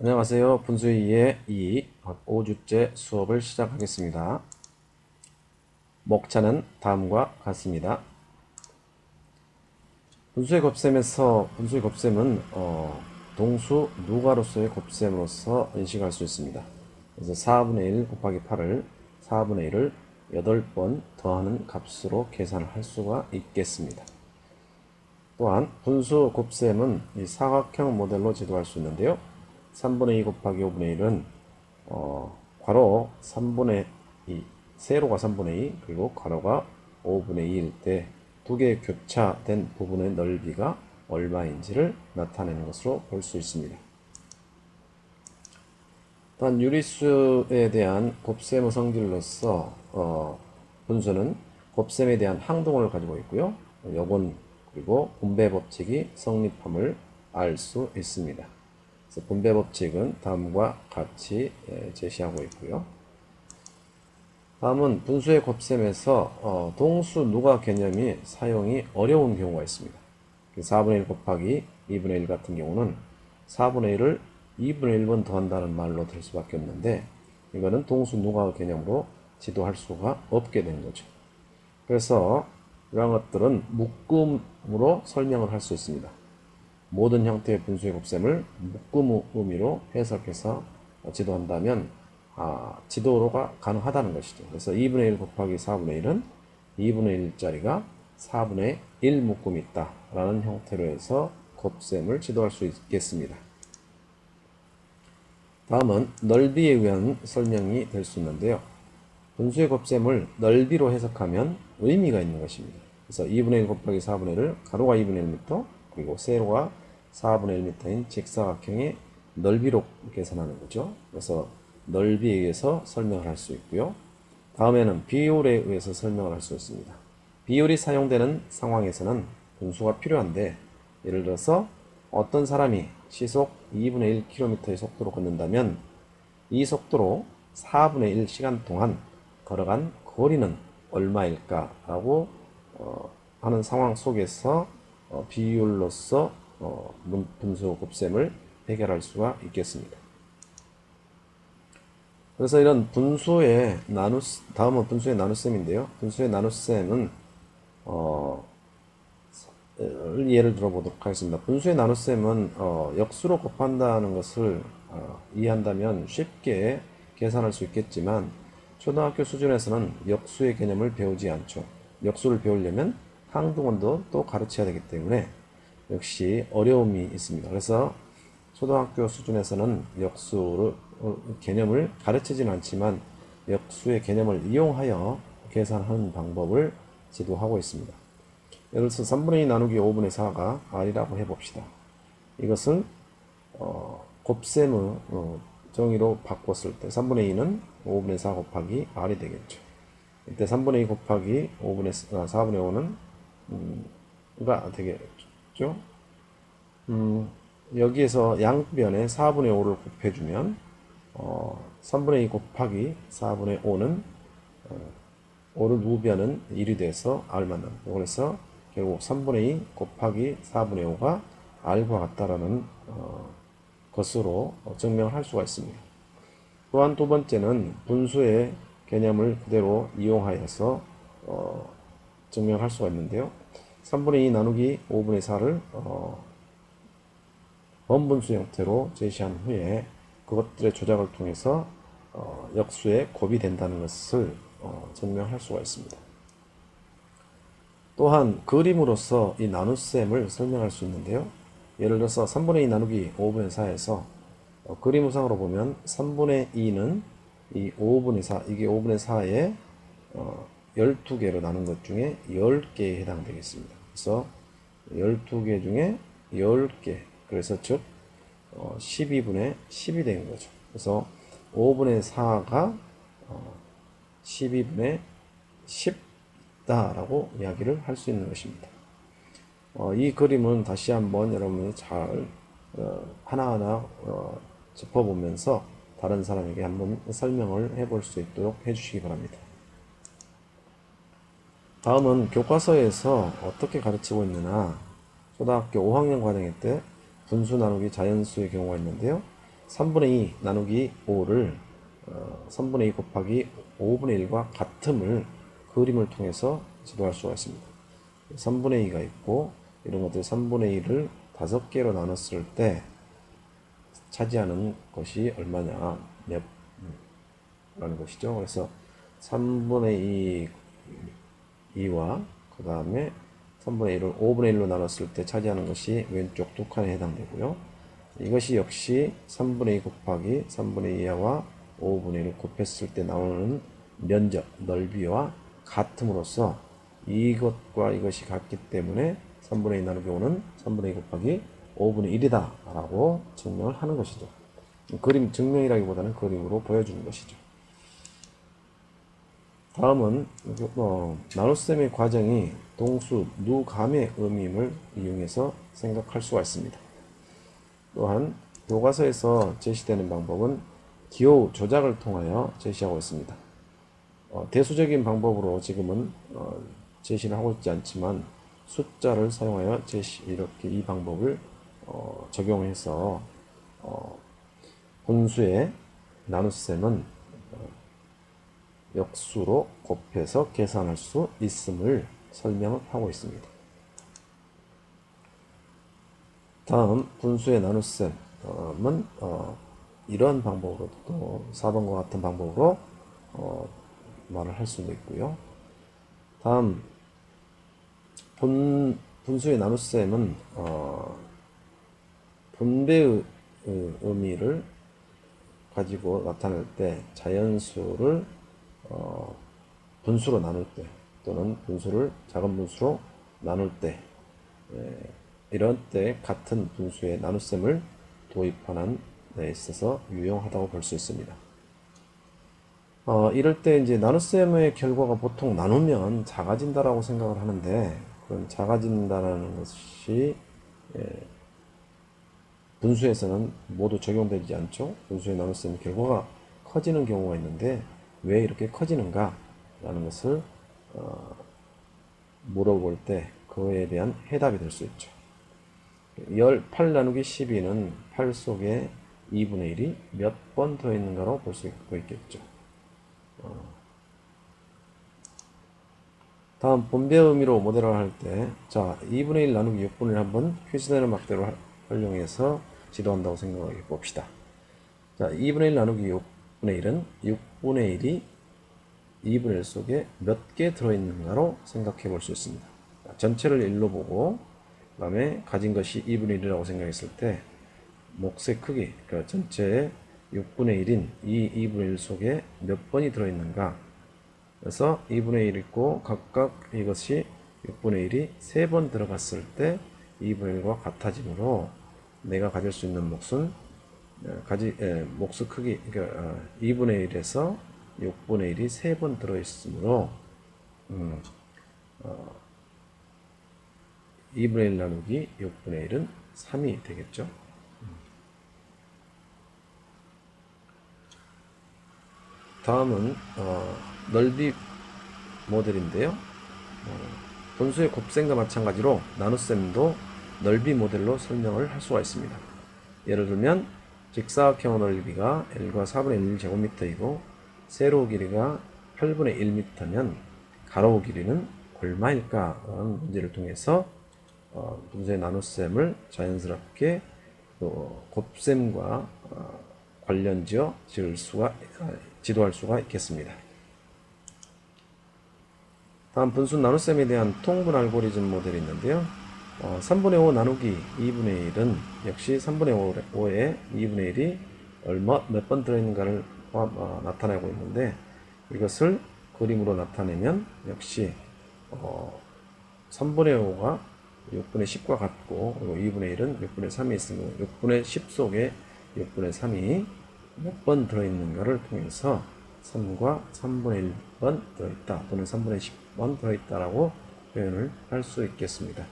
안녕하세요. 분수의 2 5주째 수업을 시작하겠습니다. 목차는 다음과 같습니다. 분수의 곱셈은 동수 누가로서의 곱셈으로서 인식할 수 있습니다. 그래서 4분의 1 곱하기 8을 4분의 1을 8번 더하는 값으로 계산을 할 수가 있겠습니다. 또한 분수 곱셈은 이 사각형 모델로 지도할 수 있는데요. 3분의 2 곱하기 5분의 1은 괄호 3분의 2, 세로가 3분의 2, 그리고 괄호가 5분의 2일 때 두 개의 교차된 부분의 넓이가 얼마인지를 나타내는 것으로 볼 수 있습니다. 또한 유리수에 대한 곱셈의 성질로서 분수는 곱셈에 대한 항동을 가지고 있고요. 요건 그리고 분배 법칙이 성립함을 알 수 있습니다. 그래서 분배 법칙은 다음과 같이 제시하고 있고요. 다음은 분수의 곱셈에서 동수 누가 개념이 사용이 어려운 경우가 있습니다. 4분의 1 곱하기 2분의 1 같은 경우는 4분의 1을 2분의 1번 더한다는 말로 될 수밖에 없는데 이거는 동수 누가 개념으로 지도할 수가 없게 된 거죠. 그래서 이러한 것들은 묶음으로 설명을 할 수 있습니다. 모든 형태의 분수의 곱셈을 묶음 의미로 해석해서 지도한다면 지도가 가능하다는 것이죠. 그래서 2분의 1 곱하기 4분의 1은 2분의 1짜리가 4분의 1 묶음이 있다 라는 형태로 해서 곱셈을 지도할 수 있겠습니다. 다음은 넓이에 의한 설명이 될 수 있는데요. 분수의 곱셈을 넓이로 해석하면 의미가 있는 것입니다. 그래서 2분의 1 곱하기 4분의 1을 가로가 2분의 1m 그리고 세로가 4분의 1m인 직사각형의 넓이로 계산하는 거죠. 그래서 넓이에 의해서 설명을 할 수 있고요. 다음에는 비율에 의해서 설명을 할 수 있습니다. 비율이 사용되는 상황에서는 분수가 필요한데 예를 들어서 어떤 사람이 시속 2분의 1km의 속도로 걷는다면 이 속도로 4분의 1 시간 동안 걸어간 거리는 얼마일까 라고 하는 상황 속에서 비율로서 분수 곱셈을 해결할 수가 있겠습니다. 그래서 이런 다음은 분수의 나눗셈인데요. 분수의 나눗셈은 예를 들어보도록 하겠습니다. 분수의 나눗셈은 역수로 곱한다는 것을 이해한다면 쉽게 계산할 수 있겠지만 초등학교 수준에서는 역수의 개념을 배우지 않죠. 역수를 배우려면 항등원도 또 가르쳐야 되기 때문에 역시 어려움이 있습니다. 그래서 초등학교 수준에서는 역수를 개념을 가르치지는 않지만 역수의 개념을 이용하여 계산하는 방법을 지도하고 있습니다. 예를 들어서 3분의 2 나누기 5분의 4가 r이라고 해봅시다. 이것을 곱셈의 정의로 바꿨을 때 3분의 2는 5분의 4 곱하기 r이 되겠죠. 이때 3분의 2 곱하기 4분의 5는 가 되겠죠. 여기에서 양변에 4분의 5를 곱해주면 3분의 2 곱하기 4분의 5는 5를 우변은 1이 돼서 r만 남고 그래서 결국 3분의 2 곱하기 4분의 5가 r과 같다라는 것으로 증명을 할 수가 있습니다. 또한 두 번째는 분수의 개념을 그대로 이용하여서 증명할 수가 있는데요. 3분의 2 나누기 5분의 4를 번분수 형태로 제시한 후에 그것들의 조작을 통해서 역수의 곱이 된다는 것을 증명할 수가 있습니다. 또한 그림으로서 이 나눗셈을 설명할 수 있는데요. 예를 들어서 3분의 2 나누기 5분의 4에서 그림상으로 보면 3분의 2는 이 5분의 4, 이게 5분의 4에 12개로 나눈 것 중에 10개에 해당되겠습니다. 그래서 12개 중에 10개, 그래서 즉 12분의 10이 되는 거죠. 그래서 5분의 4가 12분의 10다라고 이야기를 할 수 있는 것입니다. 이 그림은 다시 한번 여러분이 잘 하나하나 짚어보면서 다른 사람에게 한번 설명을 해볼 수 있도록 해주시기 바랍니다. 다음은 교과서에서 어떻게 가르치고 있느냐, 초등학교 5학년 과정일 때 분수 나누기 자연수의 경우가 있는데요. 3분의 2 나누기 5를 3분의 2 곱하기 5분의 1과 같음을 그림을 통해서 지도할 수가 있습니다. 3분의 2가 있고 이런 것들 3분의 2를 5개로 나눴을 때 차지하는 것이 얼마냐 몇 라는 것이죠. 그래서 3분의 2와 그 다음에 3분의 1을 5분의 1로 나눴을 때 차지하는 것이 왼쪽 두 칸에 해당되고요. 이것이 역시 3분의 2 곱하기 3분의 2와 5분의 1을 곱했을 때 나오는 면적, 넓이와 같음으로써 이것과 이것이 같기 때문에 3분의 2 나누기 5는 3분의 2 곱하기 5분의 1이다 라고 증명을 하는 것이죠. 그림 증명이라기보다는 그림으로 보여주는 것이죠. 다음은 나눗셈의 과정이 동수 누감의 의미임을 이용해서 생각할 수가 있습니다. 또한 교과서에서 제시되는 방법은 기호 조작을 통하여 제시하고 있습니다. 대수적인 방법으로 지금은 제시를 하고 있지 않지만 숫자를 사용하여 이렇게 이 방법을 적용해서 분수의 나눗셈은 역수로 곱해서 계산할 수 있음을 설명을 하고 있습니다. 다음 분수의 나눗셈은 이러한 방법으로 또 4번과 같은 방법으로 말을 할 수도 있고요. 다음 분수의 나눗셈은 분배의 의미를 가지고 나타낼 때 자연수를 분수로 나눌 때 또는 분수를 작은 분수로 나눌 때 이런 때 같은 분수의 나눗셈을 도입하는 데 있어서 유용하다고 볼 수 있습니다. 이럴 때 이제 나눗셈의 결과가 보통 나누면 작아진다라고 생각을 하는데 그런 작아진다는 것이 분수에서는 모두 적용되지 않죠. 분수의 나눗셈 결과가 커지는 경우가 있는데 왜 이렇게 커지는가 라는 것을 물어볼 때 그에 대한 해답이 될 수 있죠. 8 나누기 12는 8 속에 2분의 1이 몇 번 들어있는가로 볼 수 있겠죠. 다음 분배 의미로 모델을 할 때, 자 2분의 1 나누기 6분의 1 한번 퀴즈되는 막대로 활용해서 지도한다고 생각해 봅시다. 자 2분의 1 나누기 6분의 1은 6분의 1이 2분의 1 속에 몇 개 들어있는가로 생각해 볼 수 있습니다. 전체를 1로 보고 그 다음에 가진 것이 2분의 1이라고 생각했을 때 몫의 크기, 그러니까 전체의 6분의 1인 이 2분의 1 속에 몇 번이 들어있는가. 그래서 2분의 1 있고 각각 이것이 6분의 1이 3번 들어갔을 때 2분의 1과 같아지므로 내가 가질 수 있는 몫은 몫의 크기, 그러니까 2분의 1에서 6분의 1이 3번 들어있으므로 2분의 1 나누기 6분의 1은 3이 되겠죠. 다음은 넓이 모델인데요. 분수의 곱셈과 마찬가지로 나눗셈도 넓이 모델로 설명을 할 수가 있습니다. 예를 들면 직사각형 넓이가 L과 4분의 1 제곱미터이고 세로 길이가 8분의 1미터면 가로 길이는 얼마일까? 라는 문제를 통해서 분수의 나눗셈을 자연스럽게 곱셈과 관련지어 지도할 수가 있겠습니다. 다음 분수 나눗셈에 대한 통분 알고리즘 모델이 있는데요. 3분의 5 나누기 2분의 1은 역시 3분의 5에 2분의 1이 몇 번 들어있는가를 나타내고 있는데 이것을 그림으로 나타내면 역시 3분의 5가 6분의 10과 같고 그리고 2분의 1은 6분의 3이 있으면 6분의 10 속에 6분의 3이 몇 번 들어있는가를 통해서 3과 3분의 1번 들어있다 또는 3분의 10번 들어있다라고 표현을 할 수 있겠습니다.